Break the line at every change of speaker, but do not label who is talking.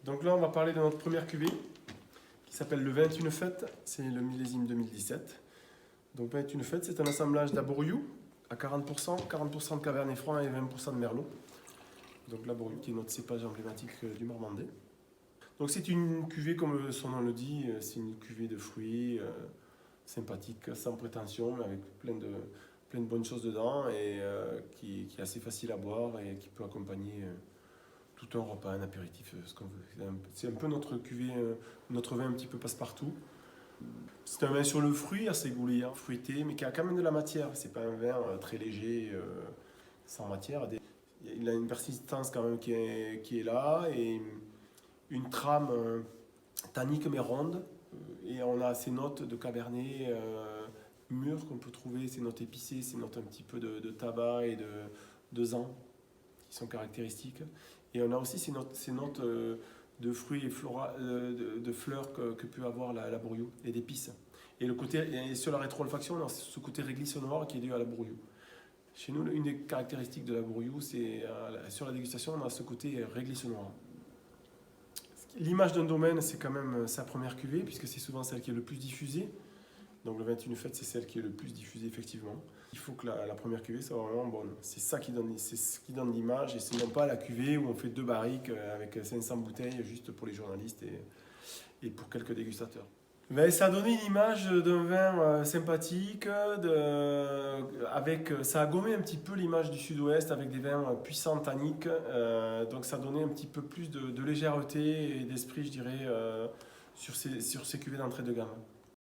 Donc là, on va parler de notre première cuvée qui s'appelle le 21 Fête. C'est le millésime 2017. Donc 21 Fête, c'est un assemblage d'Abouriou à 40%, 40% de Cabernet Franc et 20% de Merlot. Donc l'Abouriou qui est notre cépage emblématique du Normandais. Donc c'est une cuvée, comme son nom le dit, c'est une cuvée de fruits sympathique, sans prétention, mais avec plein de bonnes choses dedans et qui est assez facile à boire et qui peut accompagner tout un repas, un apéritif, ce qu'on veut. C'est un peu notre cuvée, notre vin un petit peu passe-partout. C'est un vin sur le fruit, assez goulayant, fruité, mais qui a quand même de la matière. C'est pas un vin très léger, sans matière. Il a une persistance quand même qui est là et une trame tannique mais ronde. Et on a ces notes de cabernet mûres qu'on peut trouver, ces notes épicées, ces notes un petit peu de tabac et de zan qui sont caractéristiques. Et on a aussi ces notes de fruits et de fleurs que peut avoir la bourriou et d'épices. Et sur la rétro-olfaction, on a ce côté réglisse noir qui est dû à la bourriou. Chez nous, une des caractéristiques de la bourriou, c'est sur la dégustation, on a ce côté réglisse noir. L'image d'un domaine, c'est quand même sa première cuvée, puisque c'est souvent celle qui est le plus diffusée. Donc le 21 Fête, c'est celle qui est le plus diffusée, effectivement. Il faut que la première cuvée soit vraiment bonne. C'est ça c'est ce qui donne l'image, et c'est non pas la cuvée où on fait 2 barriques avec 500 bouteilles juste pour les journalistes et pour quelques dégustateurs. Mais ça a donné une image d'un vin sympathique, ça a gommé un petit peu l'image du sud-ouest avec des vins puissants, tanniques. Donc ça a donné un petit peu plus de légèreté et d'esprit, je dirais, sur ces cuvées d'entrée de gamme.